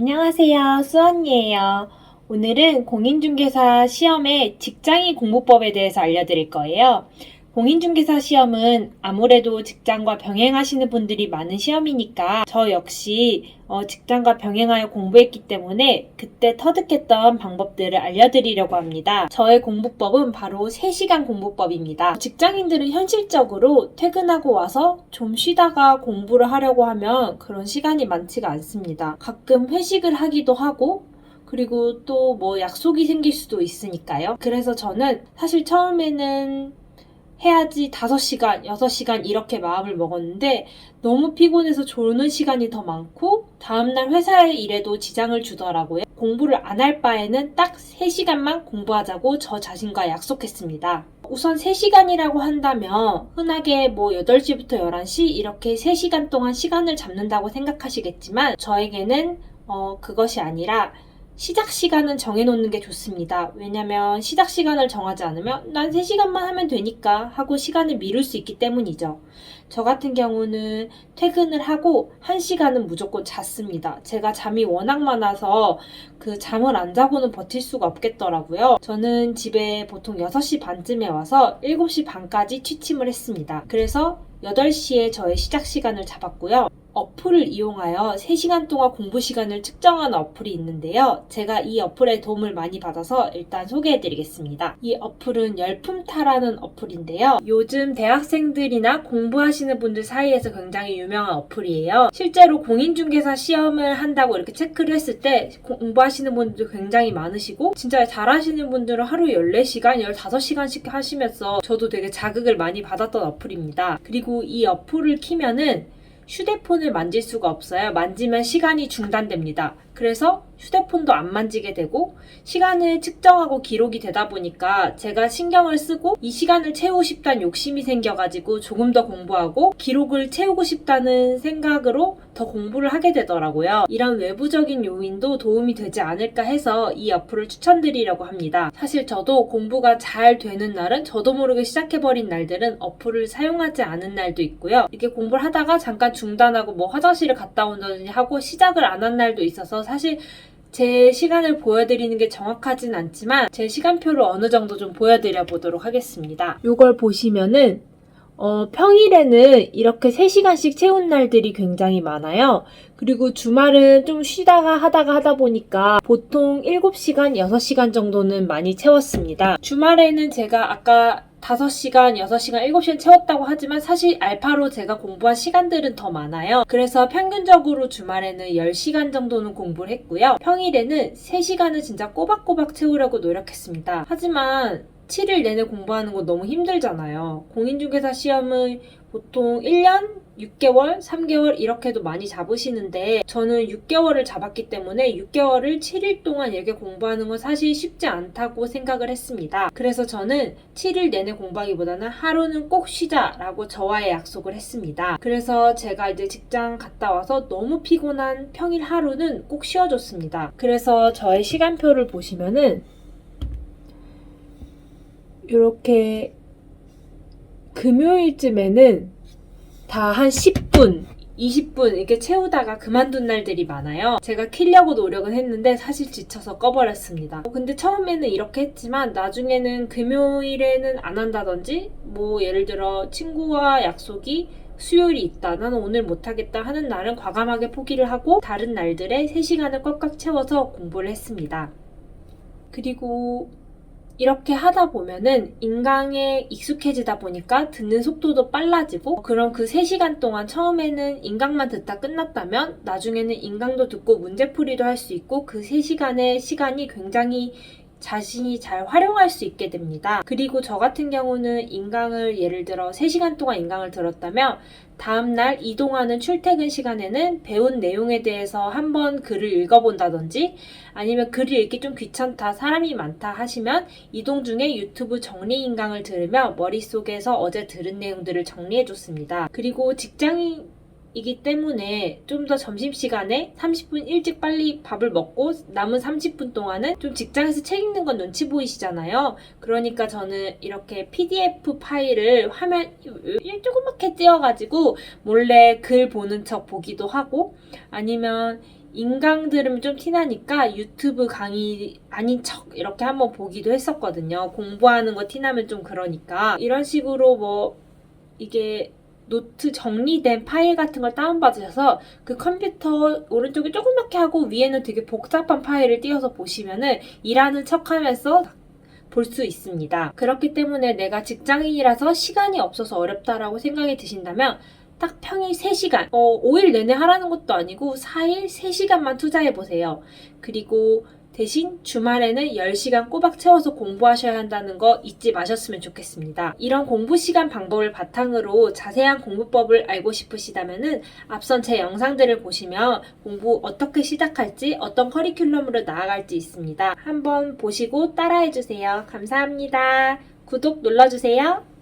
안녕하세요. 수언니예요. 오늘은 공인중개사 시험의 직장인 공부법에 대해서 알려드릴 거예요. 공인중개사 시험은 아무래도 직장과 병행하시는 분들이 많은 시험이니까 저 역시 직장과 병행하여 공부했기 때문에 그때 터득했던 방법들을 알려드리려고 합니다. 저의 공부법은 바로 3시간 공부법입니다. 직장인들은 현실적으로 퇴근하고 와서 좀 쉬다가 공부를 하려고 하면 그런 시간이 많지가 않습니다. 가끔 회식을 하기도 하고 그리고 또 뭐 약속이 생길 수도 있으니까요. 그래서 저는 사실 처음에는 해야지 5시간, 6시간 이렇게 마음을 먹었는데 너무 피곤해서 졸는 시간이 더 많고 다음날 회사의 일에도 지장을 주더라고요. 공부를 안 할 바에는 딱 3시간만 공부하자고 저 자신과 약속했습니다. 우선 3시간이라고 한다면 흔하게 뭐 8시부터 11시 이렇게 3시간 동안 시간을 잡는다고 생각하시겠지만 저에게는 그것이 아니라 시작 시간은 정해놓는 게 좋습니다. 왜냐면 시작 시간을 정하지 않으면 난 3시간만 하면 되니까 하고 시간을 미룰 수 있기 때문이죠. 저 같은 경우는 퇴근을 하고 1시간은 무조건 잤습니다. 제가 잠이 워낙 많아서 그 잠을 안 자고는 버틸 수가 없겠더라고요. 저는 집에 보통 6시 반쯤에 와서 7시 반까지 취침을 했습니다. 그래서 8시에 저의 시작 시간을 잡았고요. 어플을 이용하여 3시간 동안 공부 시간을 측정하는 어플이 있는데요. 제가 이 어플의 도움을 많이 받아서 일단 소개해드리겠습니다. 이 어플은 열품타라는 어플인데요. 요즘 대학생들이나 공부하시는 분들 사이에서 굉장히 유명한 어플이에요. 실제로 공인중개사 시험을 한다고 이렇게 체크를 했을 때 공부하시는 분들도 굉장히 많으시고 진짜 잘하시는 분들은 하루 14시간, 15시간씩 하시면서 저도 되게 자극을 많이 받았던 어플입니다. 그리고 이 어플을 키면은 휴대폰을 만질 수가 없어요. 만지면 시간이 중단됩니다. 그래서 휴대폰도 안 만지게 되고 시간을 측정하고 기록이 되다 보니까 제가 신경을 쓰고 이 시간을 채우고 싶다는 욕심이 생겨가지고 조금 더 공부하고 기록을 채우고 싶다는 생각으로 더 공부를 하게 되더라고요. 이런 외부적인 요인도 도움이 되지 않을까 해서 이 어플을 추천드리려고 합니다. 사실 저도 공부가 잘 되는 날은 저도 모르게 시작해버린 날들은 어플을 사용하지 않은 날도 있고요. 이렇게 공부를 하다가 잠깐 중단하고 뭐 화장실을 갔다 온다든지 하고 시작을 안 한 날도 있어서 사실 제 시간을 보여드리는 게 정확하진 않지만 제 시간표를 어느 정도 좀 보여드려 보도록 하겠습니다. 이걸 보시면은 평일에는 이렇게 3시간씩 채운 날들이 굉장히 많아요. 그리고 주말은 좀 쉬다가 하다 보니까 보통 7시간, 6시간 정도는 많이 채웠습니다. 주말에는 제가 아까 5시간, 6시간, 7시간 채웠다고 하지만 사실 알파로 제가 공부한 시간들은 더 많아요. 그래서 평균적으로 주말에는 10시간 정도는 공부를 했고요. 평일에는 3시간을 진짜 꼬박꼬박 채우려고 노력했습니다. 하지만 7일 내내 공부하는 거 너무 힘들잖아요. 공인중개사 시험은 보통 1년, 6개월, 3개월 이렇게도 많이 잡으시는데 저는 6개월을 잡았기 때문에 6개월을 7일 동안 이렇게 공부하는 건 사실 쉽지 않다고 생각을 했습니다. 그래서 저는 7일 내내 공부하기보다는 하루는 꼭 쉬자라고 저와의 약속을 했습니다. 그래서 제가 이제 직장 갔다 와서 너무 피곤한 평일 하루는 꼭 쉬어줬습니다. 그래서 저의 시간표를 보시면은 이렇게 금요일쯤에는 다 한 10분, 20분 이렇게 채우다가 그만둔 날들이 많아요. 제가 키려고 노력은 했는데 사실 지쳐서 꺼버렸습니다. 근데 처음에는 이렇게 했지만 나중에는 금요일에는 안 한다든지 뭐 예를 들어 친구와 약속이 수요일이 있다. 나는 오늘 못하겠다 하는 날은 과감하게 포기를 하고 다른 날들에 3시간을 꽉꽉 채워서 공부를 했습니다. 그리고 이렇게 하다 보면은 인강에 익숙해지다 보니까 듣는 속도도 빨라지고 그럼 그 3시간 동안 처음에는 인강만 듣다 끝났다면 나중에는 인강도 듣고 문제풀이도 할 수 있고 그 3시간의 시간이 굉장히 자신이 잘 활용할 수 있게 됩니다. 그리고 저 같은 경우는 인강을 예를 들어 3시간 동안 인강을 들었다면 다음날 이동하는 출퇴근 시간에는 배운 내용에 대해서 한번 글을 읽어본다든지 아니면 글을 읽기 좀 귀찮다, 사람이 많다 하시면 이동 중에 유튜브 정리 인강을 들으며 머릿속에서 어제 들은 내용들을 정리해줬습니다. 그리고 직장인이기 때문에 좀 더 점심시간에 30분 일찍 빨리 밥을 먹고 남은 30분 동안은 좀 직장에서 책 읽는 건 눈치 보이시잖아요. 그러니까 저는 이렇게 PDF 파일을 화면 조그맣게 띄워가지고 몰래 글 보는 척 보기도 하고 아니면 인강 들으면 좀 티나니까 유튜브 강의 아닌 척 이렇게 한번 보기도 했었거든요. 공부하는 거 티나면 좀 그러니까. 이런 식으로 뭐 이게 노트 정리된 파일 같은 걸 다운받으셔서 그 컴퓨터 오른쪽에 조그맣게 하고 위에는 되게 복잡한 파일을 띄워서 보시면은 일하는 척 하면서 볼 수 있습니다. 그렇기 때문에 내가 직장인이라서 시간이 없어서 어렵다라고 생각이 드신다면 딱 평일 3시간, 5일 내내 하라는 것도 아니고 4일 3시간만 투자해보세요. 그리고 대신 주말에는 10시간 꼬박 채워서 공부하셔야 한다는 거 잊지 마셨으면 좋겠습니다. 이런 공부 시간 방법을 바탕으로 자세한 공부법을 알고 싶으시다면은 앞선 제 영상들을 보시면 공부 어떻게 시작할지, 어떤 커리큘럼으로 나아갈지 있습니다. 한번 보시고 따라해주세요. 감사합니다. 구독 눌러주세요.